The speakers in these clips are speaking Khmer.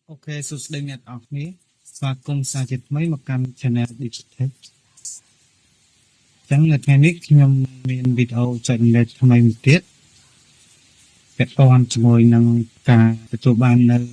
Ok, số đây net off ní và cùng xa dịch mấy một căn channel digital chẳng là nghe nick nhưng mình video chạy lên tham mình tiết cái con cho môi năng cả tụ ban nơi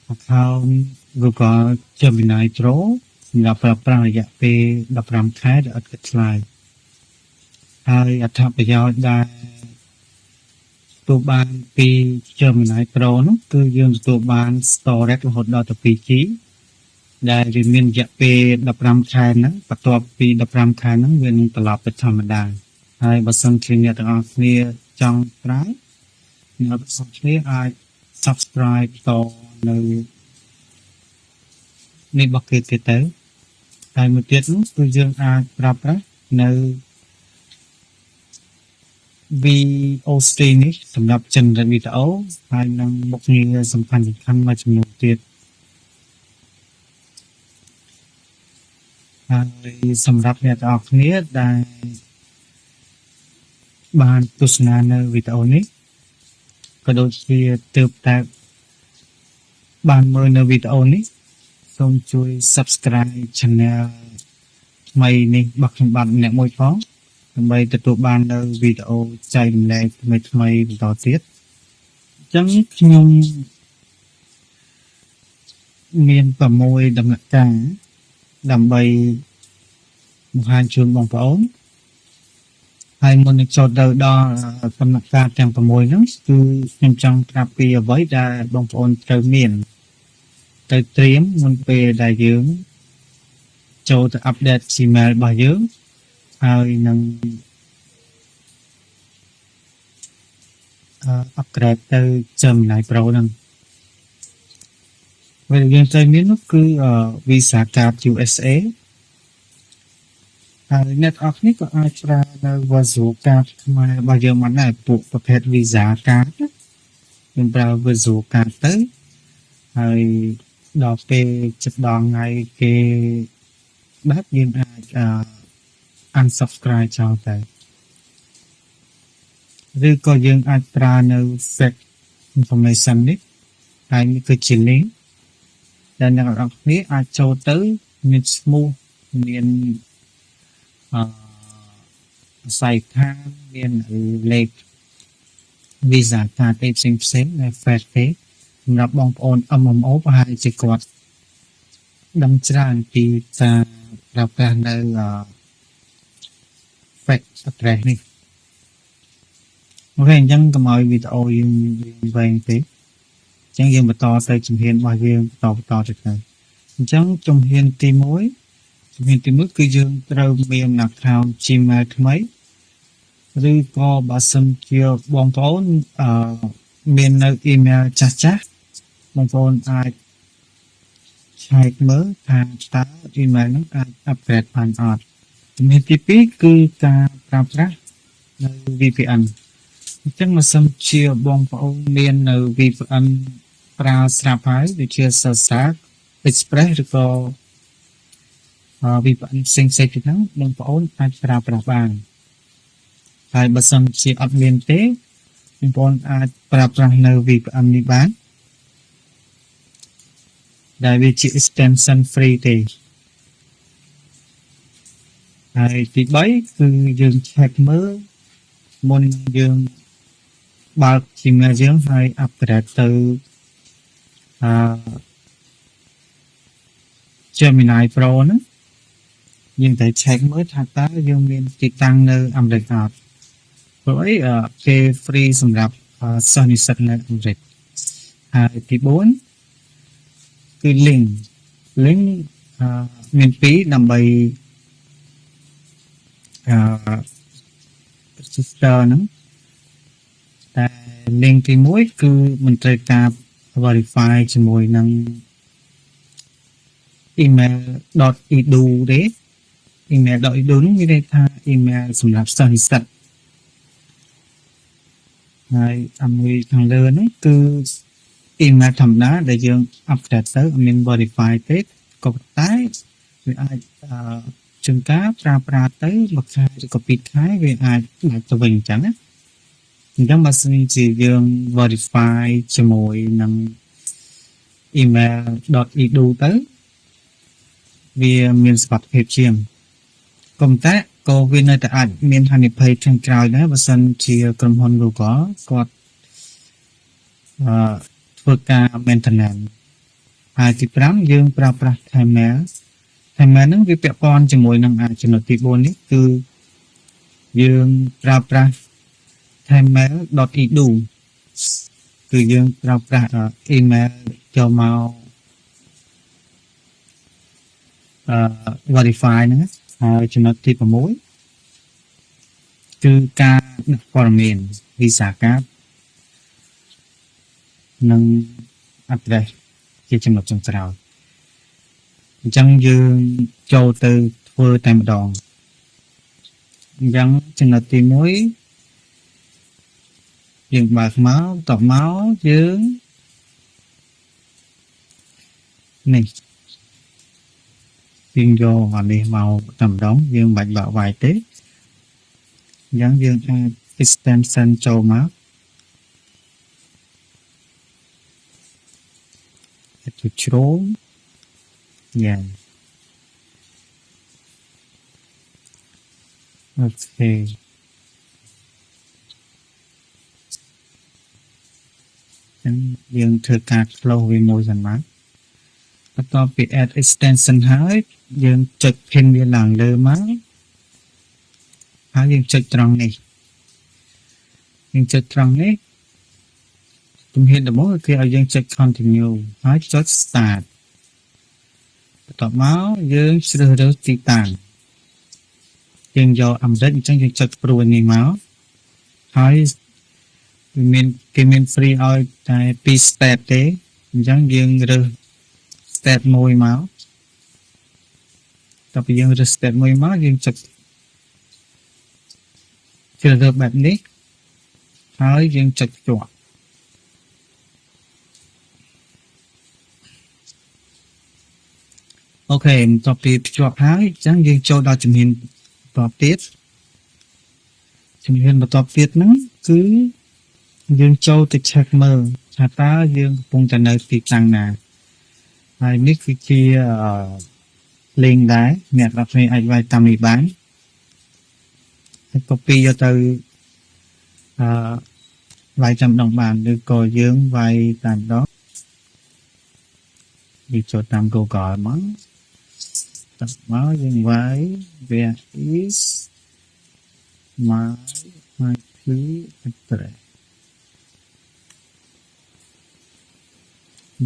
account Google Gemini Pro là pra dạ pe đập ram khai ở cái slide hai ở tháp bây giờ đã tụ ban pi Gemini Pro nó cứ dương tụ ban storage hot data pi chíដែលវាមានរយៈពេល15ខែហ្នឹងបន្ទាប់ពី15ខែហ្នឹងវានឹងត្រឡប់ទៅធម្មតាហើយបើសិនជាអ្នកទាំងអស់គ្នាចង់ប្រើអ្នកទាំងអស់គ្នាអាច subscribe តនៅនេះរបស់គេទៀតទៅហើយមួយទៀតនោះគឺយើងអាចប្រើប្រាស់នៅ VOC នេះសម្រាប់ generate វីដេអូហើយនឹងមុខងារសំខាន់ៗមួយចំនួនទៀតហើយសម្រាប់អ្នកទាំងអស់គ្នាដែលបានទស្សនានៅវីដេអូនេះក៏ដូចជាទើបតែបានមើលនៅវីដេអូនេះសូមជួយ Subscribe Channel ថ្មីនេះរបស់ខ្ញុំបាទម្នាក់មួយផងដើម្បីទទួលបាននៅវីដេអូចែករំលែកថ្មីៗបន្តទៀតអញ្ចឹងខ្ញុំមាន6ដំណាក់កាលដើម្បីបង្ហាញជូនបងប្អូនហើយមុននឹងចូលទៅដល់ដំណាក់កាលទាំង6ហ្នឹងគឺខ្ញុំចង់ប្រាប់ពីអ្វីដែលបងប្អូនត្រូវមានទៅត្រៀមមុនពេលដែលយើងចូលទៅអាប់ដេត Gmail របស់យើងហើយនឹងupgrade ទៅ Gemini Pro ហ្នឹងពេលយើងត្រូវមាននោះគឺ Visa Card USA ហើយអ្នកអរគ្នាក៏អាចប្រើនៅ Virtual Card ខ្មែររបស់យើងបានដែរពួកប្រភេទ Visa Card យើងប្រើ Virtual Card ទៅហើយដល់ពេលចិត្តដល់ថ្ងៃគេបែបយើងអាច unsubscribe ចោលទៅឬក៏យើងអាចប្រើនៅ fake information នេះហើយនេះគឺជា link ដែលអ្នកនរគ្នាអាចចូលទៅមានឈ្មោះមានផ្សាយខាងមានលេខ Visa Card ផ្សេងៗនៅ Fake ទេសម្រាប់បងប្អូន MMO ប្រហែលជាគាត់ដឹងច្រើនពីការប្រើប្រាស់នៅ Fake address នេះអូខេអញ្ចឹងកុំឲ្យវីដេអូយើងវែងពេកអញ្ចឹងយើងបន្តទៅជំហានរបស់យើងបន្តទៅទៅអញ្ចឹងជំហានទី1គឺយើងត្រូវមាន account Gmail ថ្មីឬក៏បើសិនជាបងប្អូនមាននៅ email ចាស់បងប្អូនអាចឆែកមើលថាតើ email ហ្នឹងអាច upgrade បានអត់ជំហានទី2គឺការប្រើប្រាស់នៅ VPN អញ្ចឹងបើសិនជាបងប្អូនមាននៅ VPN ប្រើស្រាប់ហើយដូចជា Sasa Express ឬក៏VPN ផ្សេងៗទៀតហ្នឹងបងប្អូនអាចប្រើប្រាស់បានហើយបើសិនជាអត់មានទេបងប្អូនអាចប្រើប្រាស់នៅ VPN នេះបានដែលវាជា extension free ទេហើយទី3គឺយើង check មើលមុនយើងបើក Gmail យើងហើយ upgrade ទៅGemini Pro ហ្នឹងយើងត្រូវ check មើលថាតើយើងមានទីតាំងនៅអាមេរិកអត់ព្រោះអីគេ free សម្រាប់សិស្សនិស្សិតនៅអាមេរិកហើយទី4គឺ link មាន2ដើម្បីregister ហ្នឹងតែ link ទី1គឺមិនត្រូវការ verify ជាមួយនឹង email.edu ទេ email.edu នេះមានន័យថា email សម្រាប់សិស្សនិស្សិតហើយអាមួយខាងលើនេះគឺ email ធម្មតាដែលយើង update ទៅអត់មាន verify ទេក៏ប៉ុន្តែវាអាចជួនកាលប្រើទៅមួយខែឬក៏2ខែវាអាចដាច់ទៅវិញអញ្ចឹងណាអញ្ចឹងបើសិនជាយើង verify ជាមួយនឹង email.edu ទៅវាមានសុវត្ថិភាពជាងក៏ប៉ុន្តែក៏វានៅតែអាចមានហានិភ័យខាងក្រោយដែរបើសិនជាក្រុមហ៊ុន Google គាត់ធ្វើការ maintenance ហើយទី5យើងប្រើប្រាស់ Timer ហ្នឹងវាពាក់ព័ន្ធជាមួយនឹងចំណុចទី4នេះគឺយើងប្រើប្រាស់ timer.edu គឺយើងប្រើប្រាស់ email ចូលមក verify ហ្នឹងហើយចំណុចទី6គឺការដាក់ព័ត៌មាន visa card និង address ជាចំណុចចុងក្រោយអញ្ចឹងយើងចូលទៅធ្វើតែម្ដងអញ្ចឹងចំណុចទី1យើងបើកមកតបមកយើងនេះយើងយកអានេះមកតែម្ដងយើងមិនបាច់បើកវាយទេអញ្ចឹងយើងអាច extension ចូលមកទៅជ្រោមយ៉ាងអូខេយើងធ្វើការ close វាមួយសិនមកបន្ទាប់ពី add extension ហើយយើងចុច pin វាឡើងលើមកហើយយើងចុចត្រង់នេះជំហានដំបូងគឺឲ្យយើងចុច continue ហើយចុច start បន្ទាប់មកយើងជ្រើសរើសទីតាំងយើងយកអាមេរិកអញ្ចឹងយើងចុចព្រួយនេះមកហើយគេមាន free ឲ្យតែ2 step ទេអញ្ចឹងយើងរើស step 1មកតទៅយើងរើស step 1មកយើងចុចជ្រើសរើសបែបនេះហើយយើងចុចភ្ជាប់អូខេបន្ទាប់ពីភ្ជាប់ហើយអញ្ចឹងយើងចូលដល់ជំហានបន្តទៀតហ្នឹងគឺយើងចូលទៅ check មើលថាតើយើងកំពុងតែនៅទីតាំងណាហើយនេះគឺជា link ដែរអ្នកនរគ្នាអាចវាយតាមនេះបានហើយ copy យកទៅវាយចាំដងបានឬក៏យើងវាយតាមដងវាចូលតាម Google មកយើងវាយ where is my IP address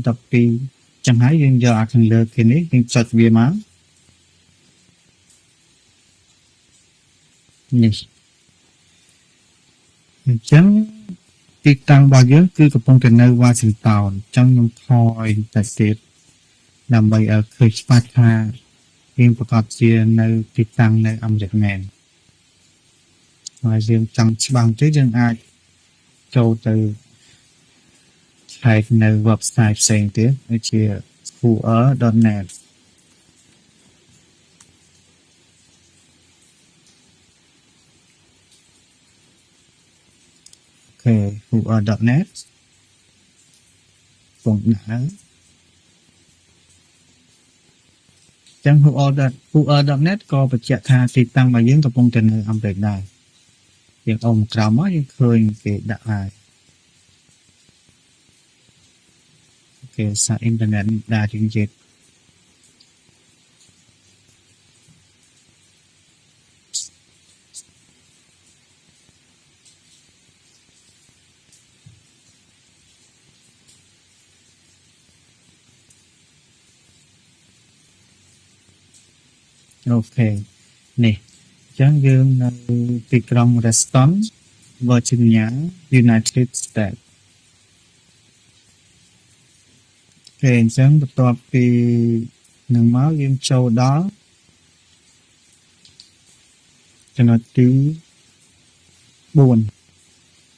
ដល់ពីចឹងហើយយើងយកអាខាងលើគេនេះយើងចុចវាមកនេះអញ្ចឹងទីតាំងរបស់យើងគឺកំពុងតែនៅ Washington អញ្ចឹងខ្ញុំថយតែទៀតដើម្បីឲ្យឃើញច្បាស់ថាយើងប្រកាសជានៅទីតាំងនៅអាមេរិកមែនហើយយើងចង់ច្បាស់ទៅយើងអាចចូលទៅឆែកនៅ website ផ្សេងទៀតដូចជា whoer.net អូខេ whoer.net ពងដាក់ចឹង whoer.net ក៏បញ្ជាក់ថាទីតាំងរបស់យើងកំពុងតែនៅអាមេរិកដែរយើងអុំក្រោមមកយើងឃើញគេដាក់ហើយគេសារអ៊ីនធឺណិតដាក់ជាងទៀតអូខេនេះអញ្ចឹងយើងនៅទីក្រុង Reston Virginia United States អូខេអញ្ចឹងបន្ទាប់ពីនឹងមកយើងចូលដល់ចំណុចទី4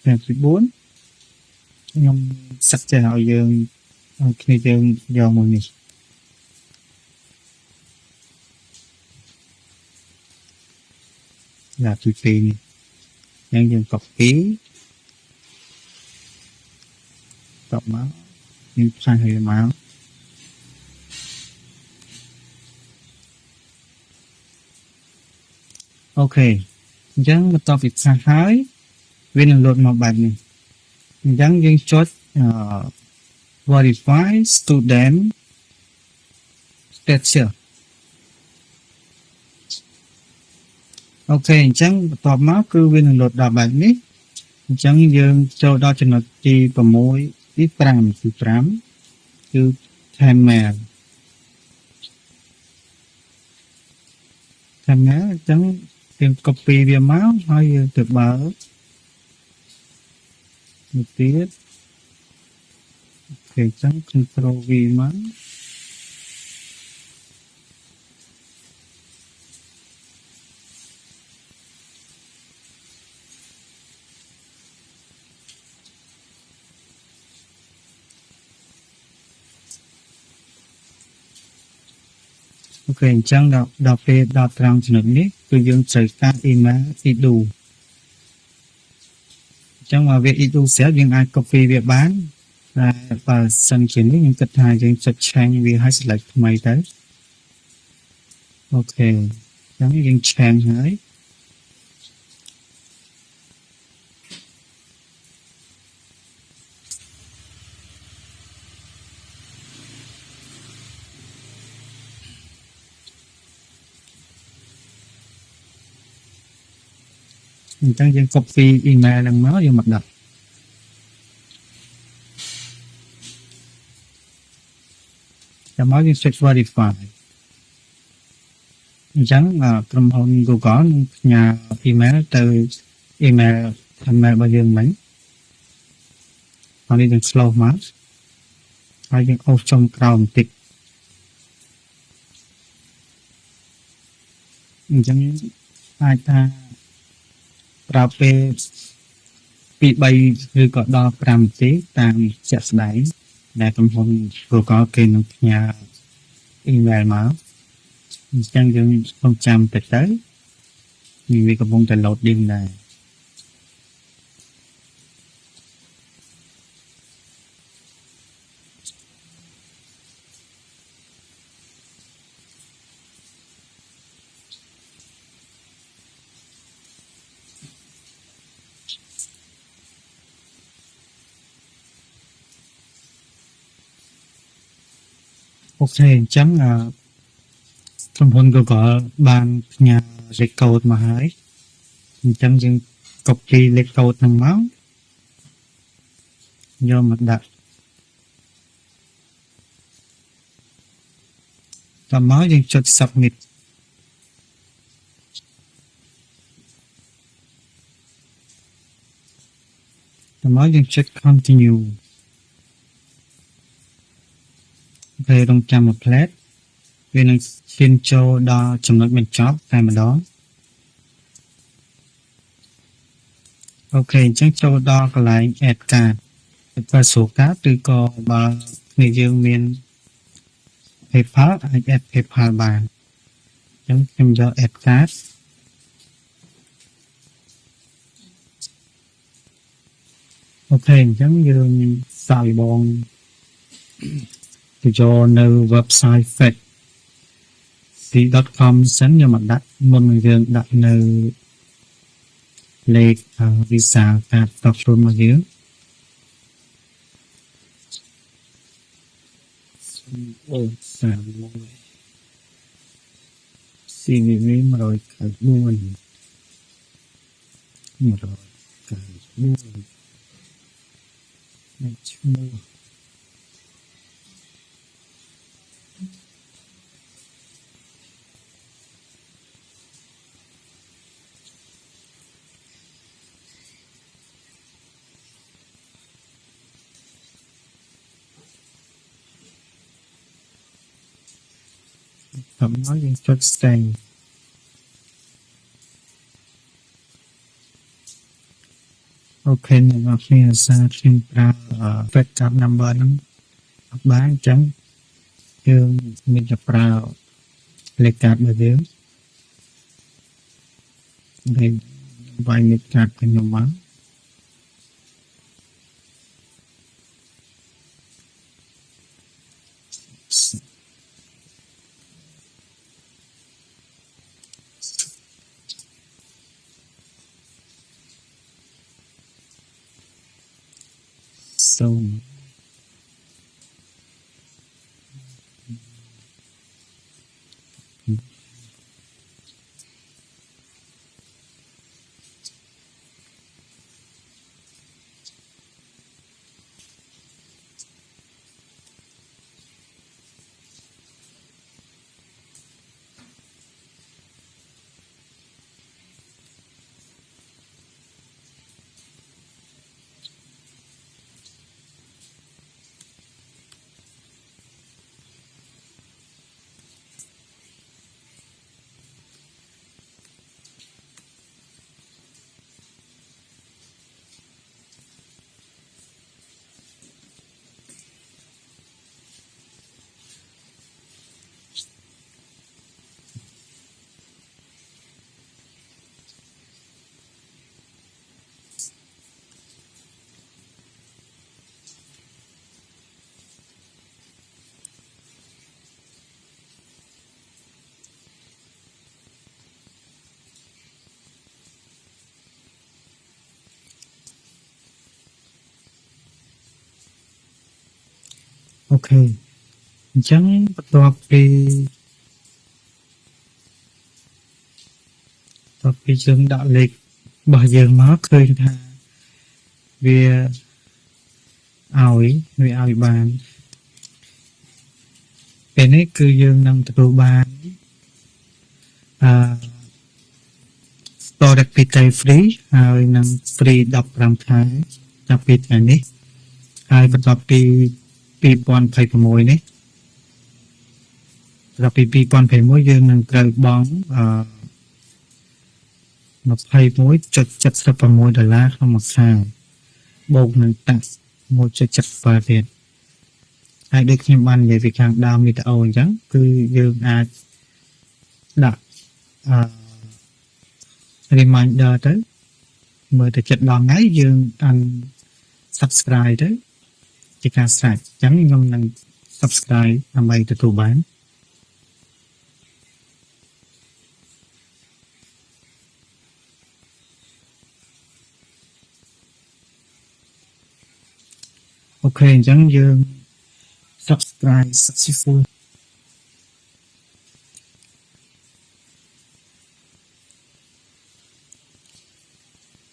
ខ្ញុំសិក្សាឲ្យយើងគ្នាយើងយកមួយនេះដាក់ទី2នេះយើង copy តបមកយើងផ្សាយឲ្យមក ok chẳng mà tao bị xa hái viên là luật mà bạn này chẳng dân chốt verify student stature ok chẳng tao máu cứ viên là luật đào bạn ní chẳng dân cho đó cho nó chi và mối ít pram thì pram cứ thêm mèo thêm mèo chẳng tìm copy về máu hay từ bờ một tiết thì chẳng control V máu ok chẳng đọc về đọc trang cho nó biết cứ dân xảy ra email ít đủ chẳng mà việc ít đủ sẽ dân ai copy về bán và sân chuyển với những kịch hài dân sạch trang vì hai select mày tới ok chẳng dân trang hỡi chẳng dân copy email lần máu vô mặt đọc chẳng máu dân search verify chẳng là trong hôn Google nhà email từ email email bao nhiêu mấy họ đi đến slow mask hay những ô trong crowd tịch chẳng ai ta ra về bị bayឬក៏ដល់5ទេតាមជាក់ស្ដែងដែលក្រុមហ៊ុន Google គេនឹងផ្ញើ email មកអញ្ចឹងយើងต้องចាំទៅវាកំពុងតែ loading ដែរ ok អញ្ចឹងក្រុមហ៊ុន Google បានផ្ញើ link code មកហើយអញ្ចឹងយើង copy link code ហ្នឹងមកយកមកដាក់តមកយើងចុច submit តមកយើងចុច continue ពេលរងចាំមួយផ្លែតវានឹងឈានចូលដល់ចំណុចបញ្ចប់តែម្ដងអូខេអញ្ចឹងចូលដល់កន្លែង add card បើស្រួលកាតឬក៏បើគ្នាយើងមាន PayPal អាច add PayPal បានអញ្ចឹងខ្ញុំយក add card អូខេអញ្ចឹងយើងសាកល្បងទៅចូលនៅ website fetch.com សិនខ្ញុំមកដាក់មុននឹងយើងដាក់នៅលេខ Visa card តខ្លួនមកយើងCVV 194ឈ្មោះผมnóiយើងចុច scan អូខេអ្នកនរគ្នាសារខ្ញុំប្រើ backup number ហ្នឹងអត់បានអញ្ចឹងយើងមានតែប្រើលេខកាតរបស់យើងហើយវាយលេខកាតខ្ញុំមក សូមអូខេអញ្ចឹងបន្ទាប់ពីយើងដាក់លេខរបស់យើងមកឃើញថាវាឲ្យបានពេលនេះគឺយើងនឹងទទួលបានproduct detail free ហើយនឹង free 15ខែចាប់ពីថ្ងៃនេះហើយបន្ទាប់ពី2026នេះដល់ពី2026យើងនឹងត្រូវបង់$21.76 ក្នុងមួយខែបូកនឹងតាក់ 1.7% ទៀតហើយដូចខ្ញុំបាននិយាយពីខាងដើមវីដេអូអញ្ចឹងគឺយើងអាចដាក់reminder ទៅមើលទៅចិត្តដល់ថ្ងៃយើងsubscribe ទៅជាការស្រេចអញ្ចឹងខ្ញុំនឹង subscribe ដើម្បីទទួលបានអូខេអញ្ចឹងយើង subscribe successful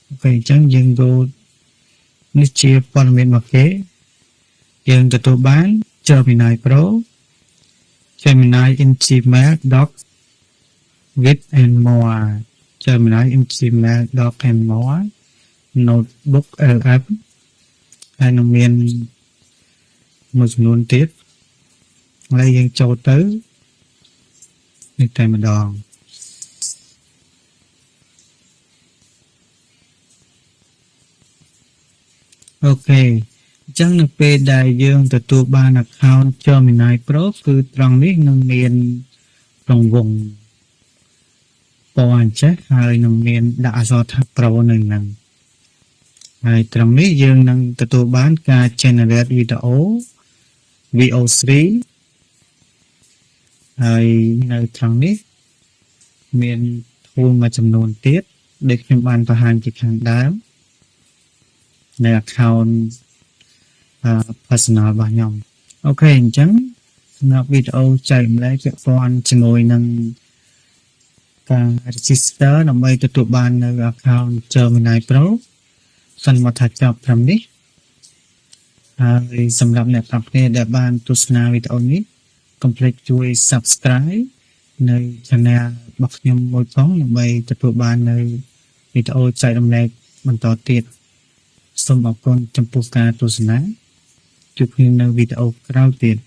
អូខេអញ្ចឹងយើងទៅនេះជាព័ត៌មានមកគេយើងទទួលបាន Gemini Pro Gemini in Gmail Doc with and more Gemini in Gmail Doc and more Notebook LF ហើយនឹងមានមួយចំនួនទៀតហើយយើងចូលទៅនេះតែម្ដងអូខេអញ្ចឹងនៅពេលដែលយើងទទួលបាន account Gemini Pro គឺត្រង់នេះនឹងមានរង្វង់ពណ៌អញ្ចឹងហើយនឹងមានដាក់អក្សរថា Pro នៅនឹងហើយត្រង់នេះយើងនឹងទទួលបានការ generate video VO3 ហើយនៅត្រង់នេះមាន tool មួយចំនួនទៀតដែលខ្ញុំបានបង្ហាញពីខាងដើមនៅ account personal របស់ខ្ញុំអូខេអញ្ចឹងសម្រាប់វីដេអូចែកម្លែកពាក់ព័ន្ធជាមួយនឹងការ register ដើម្បីទទួលបាននៅ account Gemini Pro សិនមកថាចប់ត្រឹមនេះហើយសម្រាប់អ្នកទាំងគ្នាដែលបានទស្សនាវីដេអូនេះកុំភ្លេចជួយ subscribe នៅ channel របស់ខ្ញុំមួយផងដើម្បីទទួលបាននៅវីដេអូចែករំលែកបន្តទៀតសូមអរគុណចំពោះការទស្សនាជួបគ្នានៅវីដេអូក្រោយទៀត